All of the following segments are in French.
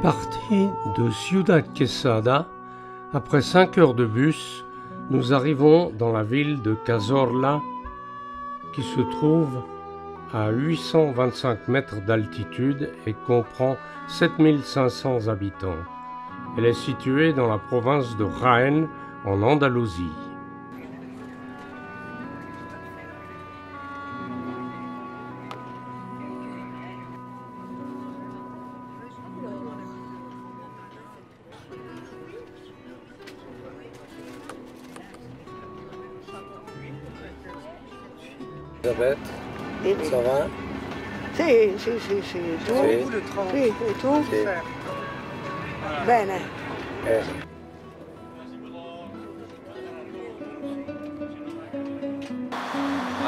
Parti de Ciudad Quesada, après 5 heures de bus, nous arrivons dans la ville de Cazorla, qui se trouve à 825 mètres d'altitude et comprend 7500 habitants. Elle est située dans la province de Jaén, en Andalousie. Elisabeth, ça va? Sì, tu? Sì. Sì, e tu? Sì. Bene.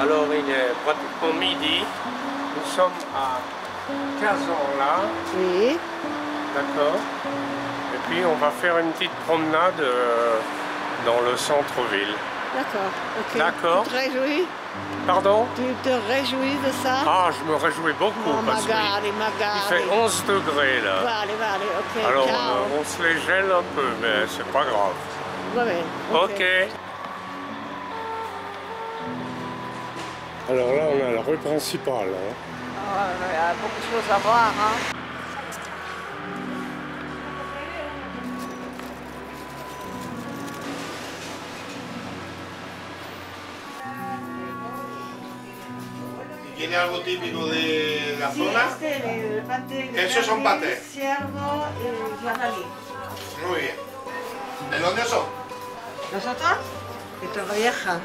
Alors il est pratiquement midi, nous sommes à Cazorla, Oui. d'accord? Et puis on va faire une petite promenade dans le centre-ville. D'accord, ok. D'accord. Tu te réjouis? Pardon? Tu te réjouis de ça? Ah, je me réjouis beaucoup Oh, parce qu'il magari. fait 11 degrés là. Vale, ok, Alors ciao. on se les gèle un peu, mais c'est pas grave. Va bene, Ok. Alors là, on a la rue principale. Hein. Il y a beaucoup de choses à voir, hein. ¿Tiene algo típico de la zona? el paté. Esos son patés. Ciervo y jabalí. Muy bien. ¿De dónde son? ¿Nosotros? De Torrevieja.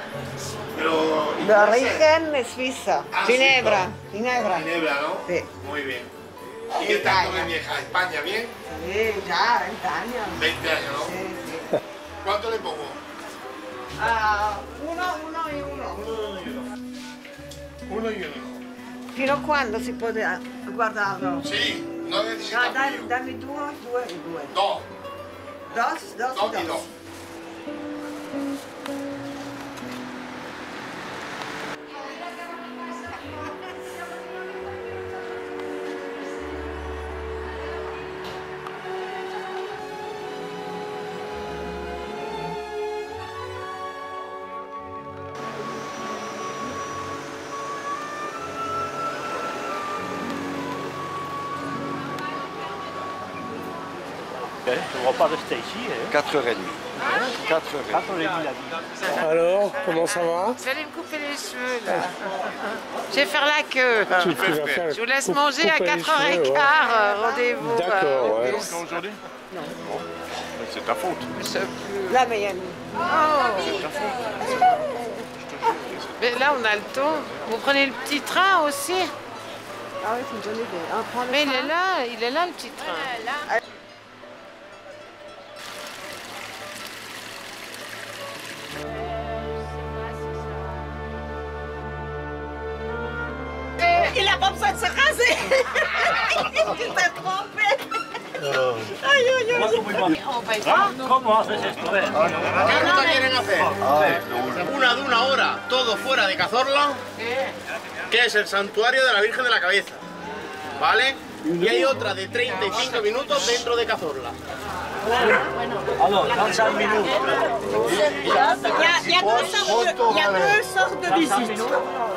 Pero, De origen suiza. Ah, Ginebra. Ginebra, ¿no? Sí. Muy bien. ¿Y qué tal Torrevieja? ¿España bien? Sí, ya, 20 años. 20 años, ¿no? Sí. ¿Cuánto le pongo? Uno y uno. Uno y uno. Fino a quando si può guardarlo? Sí, no necesita frío. Dammi due e due. Dos. Dos Y dos. On va pas rester ici. 4h30. 4h30. 4h30 la vie. Alors, comment ça va? Vous allez me couper les cheveux là. Je vais faire la queue. Tu vas faire Je vous laisse couper manger à les 4h15. cheveux, ouais. Rendez-vous. D'accord, ouais. Aujourd'hui? Non. C'est ta faute. La mienne. Mais là on a le temps. Vous prenez le petit train aussi? Ah oui, c'est une bonne idée. On prend le Mais train. il est là le petit train. Il n'a pas besoin de se raser. Tu t'es trompé. On va y voir. ¿Cómo haces esto? ¿Qué quieren hacer? Una de una hora, todo fuera de Cazorla, que es el santuario de la Virgen de la Cabeza, ¿vale? Y hay otra de 35 minutos dentro de Cazorla. Alors, 35 minutes. Il y a deux sortes de visites.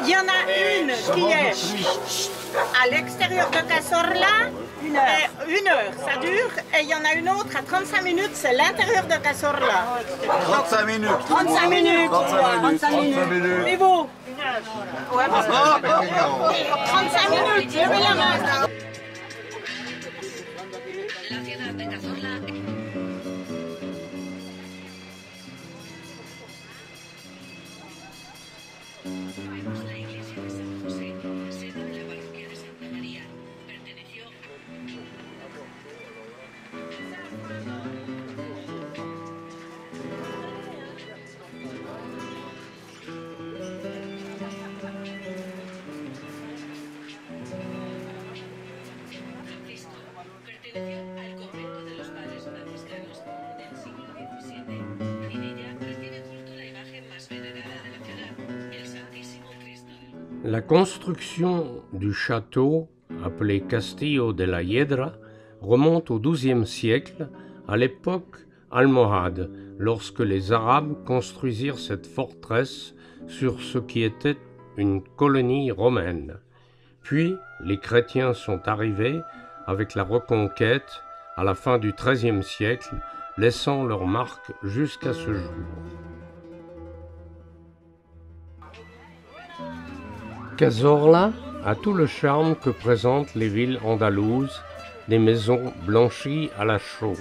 Il y en a une qui est à l'extérieur de Cazorla, 1 heure, ça dure, et il y en a une autre à 35 minutes, c'est l'intérieur de Cazorla. 35 minutes. 35 minutes. 35 minutes. Et vous? Ouais, parce que 35 minutes, levez la main. La ciudad de Cazorla. La iglesia de San José, sede de la parroquia de Santa María, perteneció Francisco, perteneció al convento de los padres franciscanos. La construction du château, appelé Castillo de la Hiedra, remonte au XIIe siècle, à l'époque almohade, lorsque les Arabes construisirent cette forteresse sur ce qui était une colonie romaine. Puis, les chrétiens sont arrivés avec la Reconquête à la fin du XIIIe siècle, laissant leur marque jusqu'à ce jour. Cazorla a tout le charme que présentent les villes andalouses, des maisons blanchies à la chaux.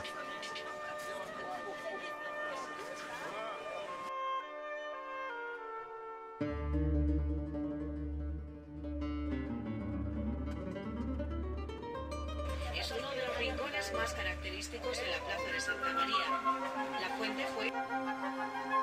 Es uno de los rincones más característicos de la Plaza de Santa María. La fuente fue...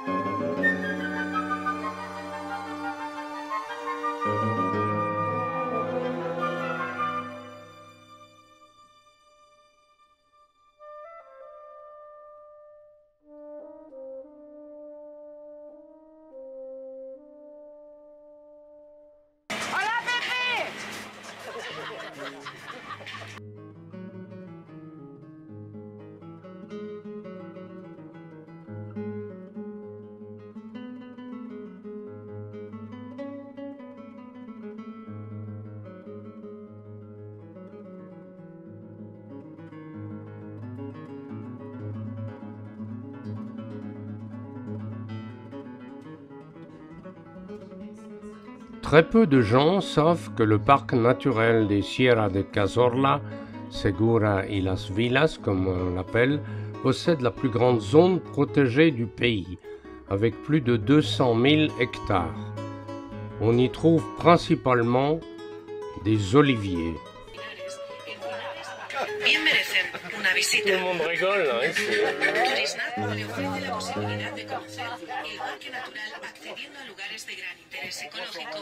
Très peu de gens savent que le parc naturel des Sierras de Cazorla, Segura y Las Villas comme on l'appelle, possède la plus grande zone protégée du pays, avec plus de 200 000 hectares. On y trouve principalement des oliviers. Bien merecen una visita. Tout le monde rigole, hein, Turisnat le ofrece la posibilidad de conocer el parque natural accediendo a lugares de gran interés ecológico.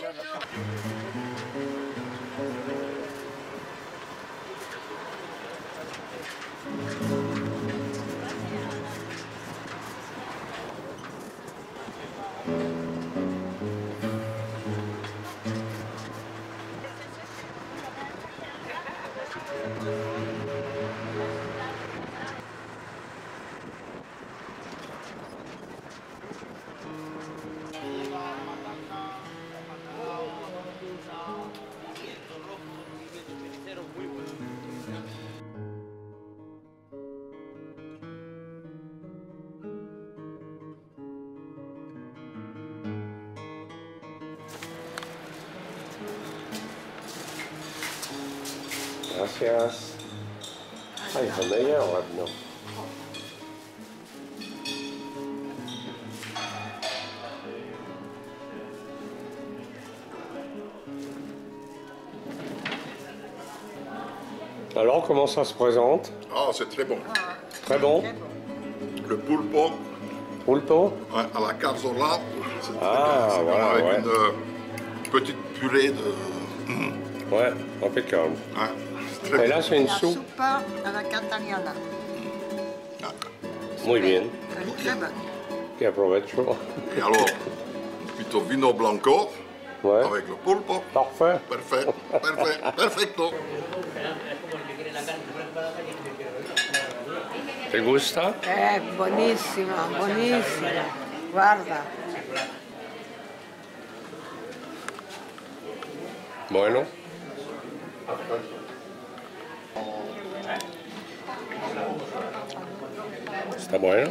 Gracias. Ay, son meilleurs maintenant. Alors, comment ça se présente? Ah, c'est très bon. Très bon. Le pulpo, Pulpo? ouais, à la Cazorla, c'est très Ah, bien. C'est voilà, bon avec ouais. une petite purée de... Ouais, impeccable. Ouais, c'est très Et bien. là, c'est une La soupe. sopa à la cataliana. Muy bien. Elle est très bonne. Que aprovecho. Et alors, plutôt vino blanco Ouais. avec le pulpo. Parfait. Parfait, parfait, perfecto. ¿Te gusta? Buonissima, buonissima. Guarda. Bueno. ¿Está bueno?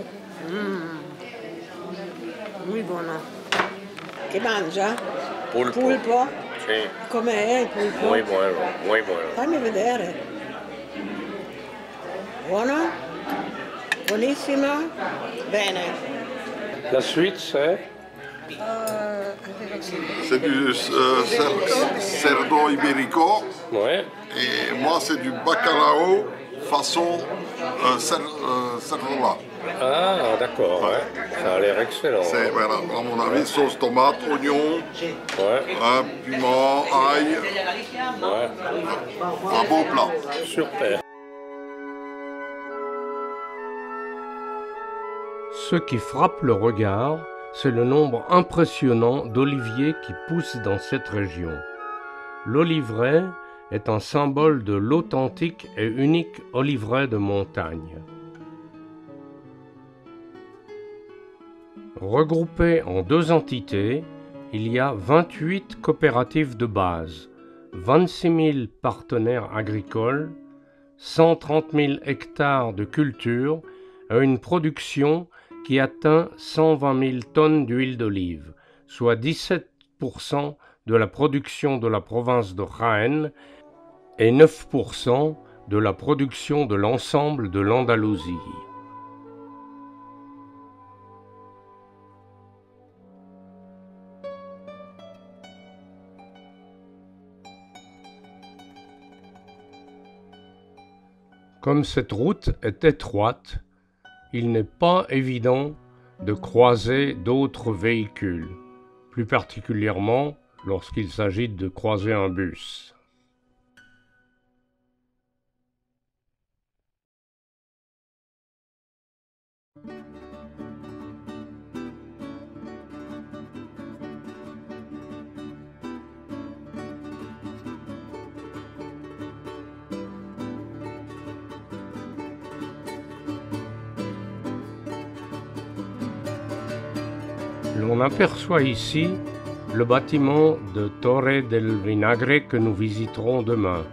Muy buono. Che mangia? Pulpo. Pulpo? Sí. Com'è il pulpo? Muy bueno, muy bueno. Fammi vedere. Buono? Buonissimo? Bene. La suite, c'est? C'est du cerdo ibérico Ouais. et moi c'est du bacalao façon cerdola. Ah, d'accord, ouais. Ça a l'air excellent. C'est, voilà, à mon avis, sauce tomate, oignon, Ouais, piment, ail, ouais. un beau plat. Super. Ce qui frappe le regard, c'est le nombre impressionnant d'oliviers qui poussent dans cette région. l'oliveraie est un symbole de l'authentique et unique oliveraie de montagne. Regroupées en deux entités, il y a 28 coopératives de base, 26 000 partenaires agricoles, 130 000 hectares de culture et une production qui atteint 120 000 tonnes d'huile d'olive, soit 17% de la production de la province de Jaén et 9% de la production de l'ensemble de l'Andalousie. Comme cette route est étroite, il n'est pas évident de croiser d'autres véhicules, plus particulièrement lorsqu'il s'agit de croiser un bus. L'on aperçoit ici le bâtiment de Torre del Vinagre que nous visiterons demain.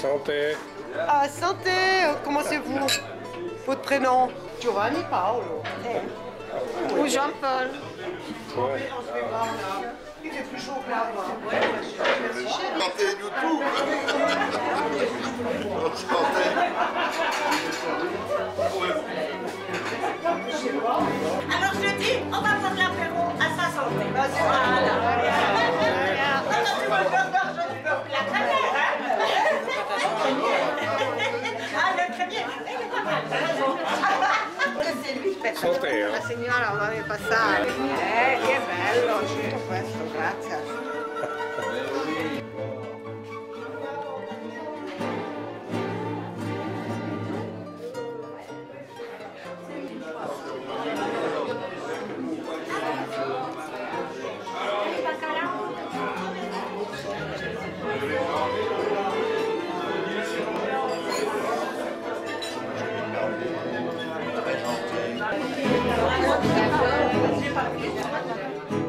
Santé. Ah, santé, comment c'est vous? Votre prénom? Giovanni Paolo. Ou Jean-Paul. Ouais. Il fait plus chaud que là. Santé YouTube. Santé. Alors je dis, on va prendre l'apéro à sa santé. Vas-y, Voilà. Attends, tu vas faire d'argent, tu veux la crémière, hein? Ah, le crémière, il est pas mal, t'as raison. C'est lui, Santé, La signora non deve passare. che bello, tutto questo, grazie.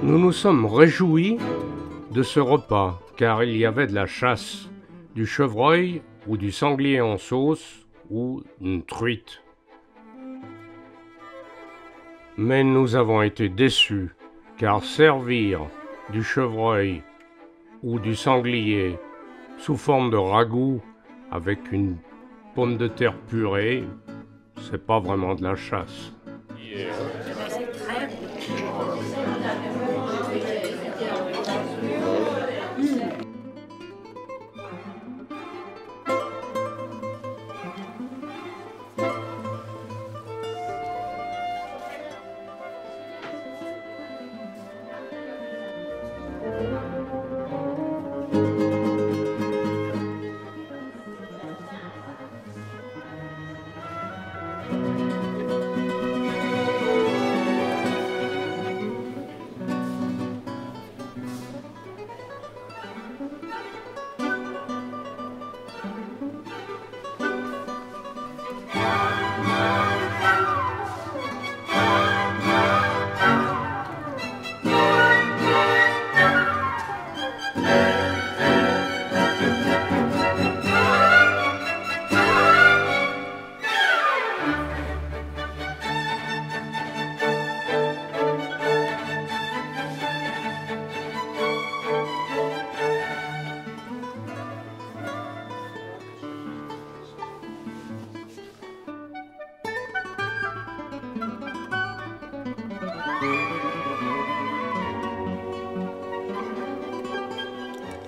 Nous nous sommes réjouis de ce repas, car il y avait de la chasse, du chevreuil ou du sanglier en sauce ou une truite. Mais nous avons été déçus, car servir du chevreuil ou du sanglier sous forme de ragoût avec une pomme de terre purée, c'est pas vraiment de la chasse.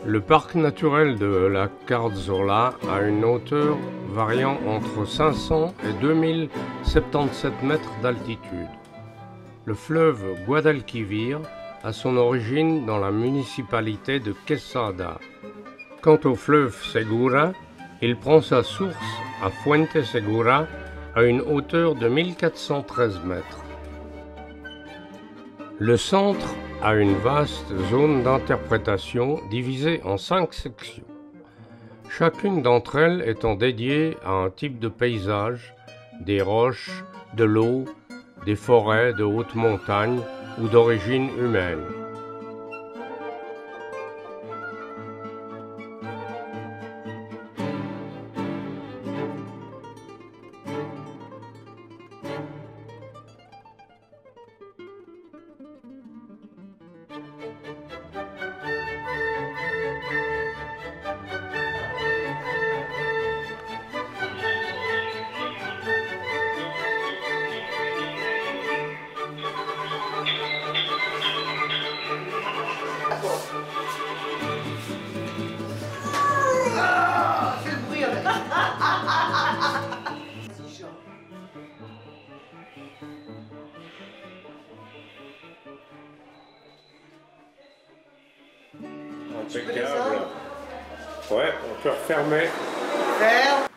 Le parc naturel de la Cazorla a une hauteur variant entre 500 et 2077 mètres d'altitude. Le fleuve Guadalquivir a son origine dans la municipalité de Quesada. Quant au fleuve Segura, il prend sa source à Fuente Segura à une hauteur de 1413 mètres. Le centre a une vaste zone d'interprétation divisée en 5 sections, chacune d'entre elles étant dédiée à un type de paysage, des roches, de l'eau, des forêts de haute montagne ou d'origine humaine. Impeccable. Ouais, on peut refermer. Ferme.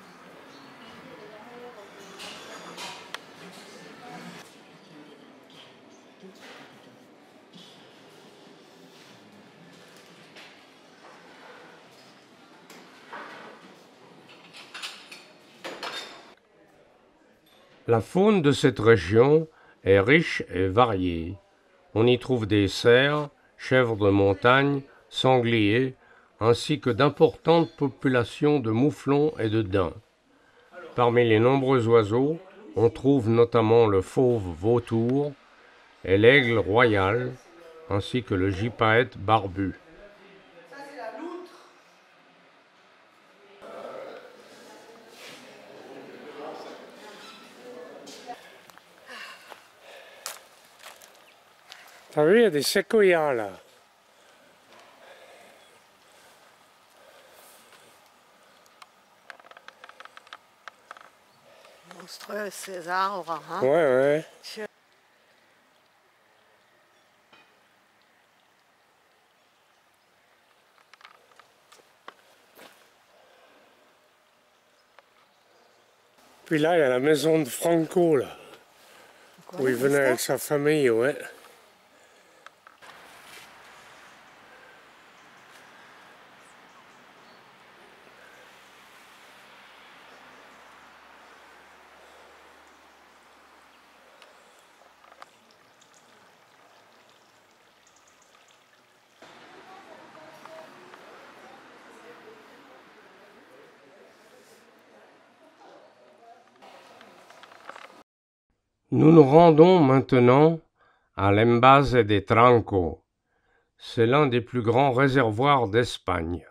La faune de cette région est riche et variée. On y trouve des cerfs, chèvres de montagne, sangliers, ainsi que d'importantes populations de mouflons et de daims. Parmi les nombreux oiseaux, on trouve notamment le fauve vautour et l'aigle royal, ainsi que le gypaète barbu. T'as vu, il y a des séquoias là. Monstrueux ces arbres, hein? Ouais, ouais. Puis là, il y a la maison de Franco, là. Quoi, Où il venait avec sa famille, ouais. Nous nous rendons maintenant à l'Embase de Tranco. C'est l'un des plus grands réservoirs d'Espagne.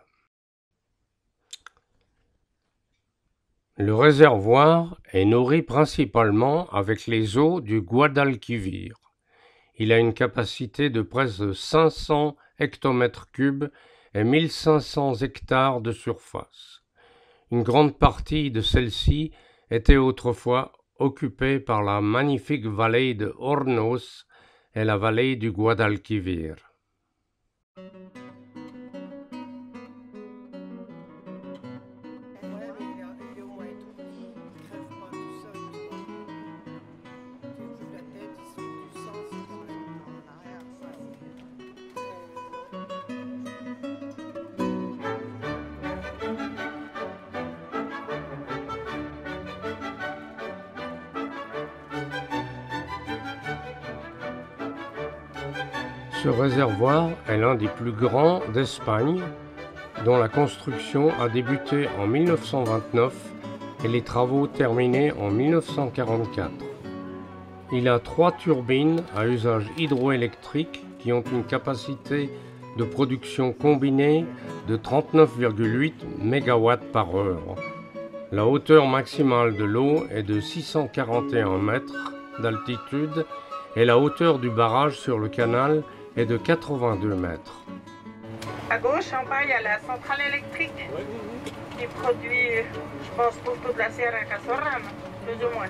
Le réservoir est nourri principalement avec les eaux du Guadalquivir. Il a une capacité de près de 500 hectomètres cubes et 1500 hectares de surface. Une grande partie de celle-ci était autrefois occupée par la magnifique vallée de Hornos et la vallée du Guadalquivir. Ce réservoir est l'un des plus grands d'Espagne, dont la construction a débuté en 1929 et les travaux terminés en 1944. Il a 3 turbines à usage hydroélectrique qui ont une capacité de production combinée de 39,8 MW par heure. La hauteur maximale de l'eau est de 641 mètres d'altitude et la hauteur du barrage sur le canal est de 82 mètres. À gauche, en bas, il y a la centrale électrique qui produit, je pense, pour toute la Sierra Cazorla, plus ou moins.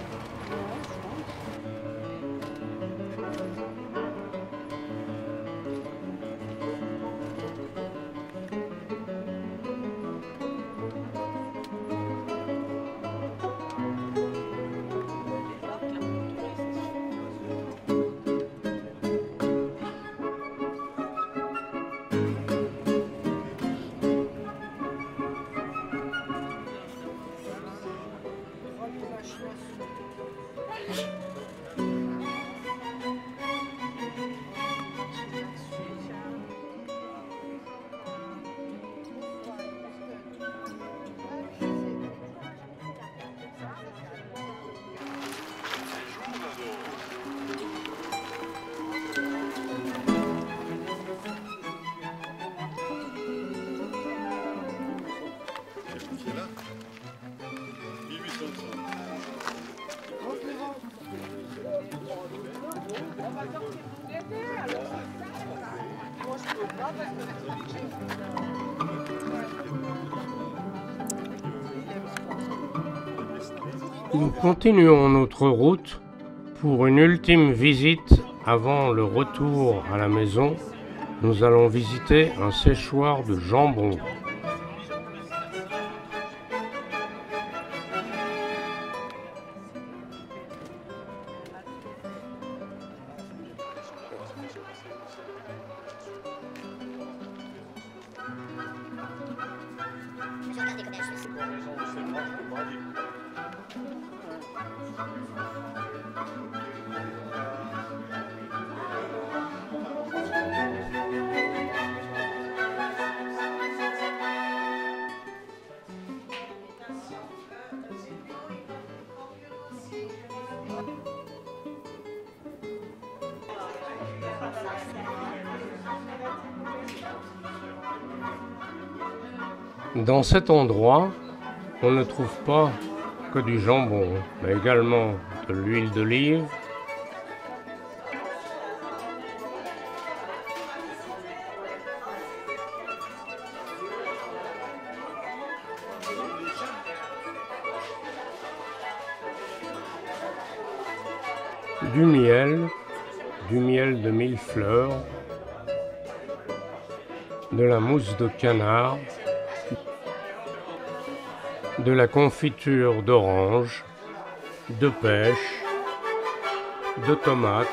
Nous continuons notre route pour une ultime visite avant le retour à la maison. Nous allons visiter un séchoir de jambon. Dans cet endroit, on ne trouve pas que du jambon, mais également de l'huile d'olive, du miel de mille fleurs, de la mousse de canard, de la confiture d'orange, de pêche, de tomates,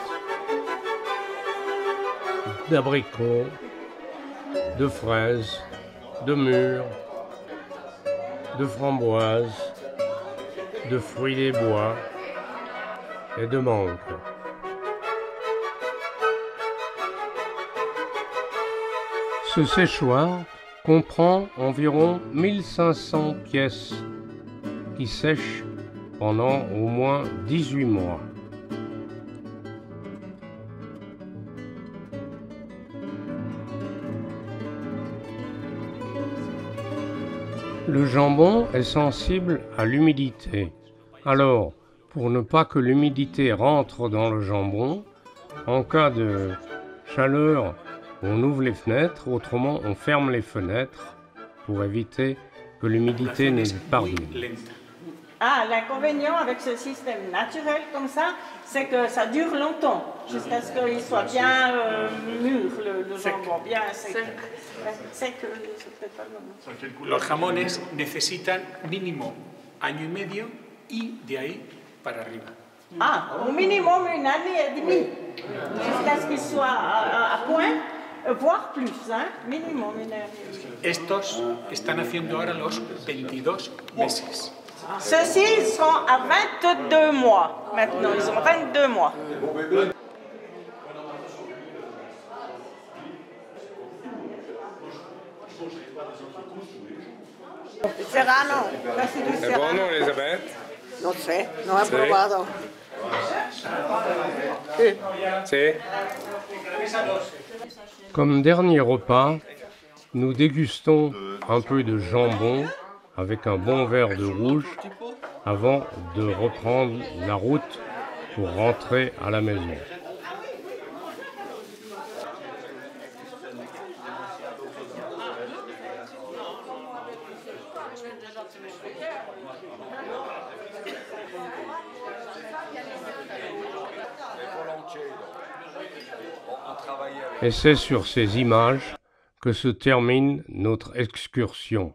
d'abricots, de fraises, de mûres, de framboises, de fruits des bois et de mangue. Ce séchoir comprend environ 1500 pièces qui sèchent pendant au moins 18 mois. Le jambon est sensible à l'humidité. Alors, pour ne pas que l'humidité rentre dans le jambon, en cas de chaleur, on ouvre les fenêtres, autrement on ferme les fenêtres pour éviter que l'humidité ne parvienne. Ah, l'inconvénient avec ce système naturel comme ça, c'est que ça dure longtemps, jusqu'à ce qu'il soit bien mûr, le jambon, bien sec. Sec, c'est peut-être pas le moment. Los jamones necesitan mínimo año y medio y de ahí para arriba. Ah, au minimum une année et demie, jusqu'à ce qu'il soit à point. Voire plus, hein? Minimum une heure. Estos están haciendo ahora los 22 meses. Ceux-ci sont à 22 mois maintenant, ils ont 22 mois. Serrano, È buono, Elisabeth? Non sé, non ho provato. Sì. Comme dernier repas, nous dégustons un peu de jambon avec un bon verre de rouge avant de reprendre la route pour rentrer à la maison. Et c'est sur ces images que se termine notre excursion.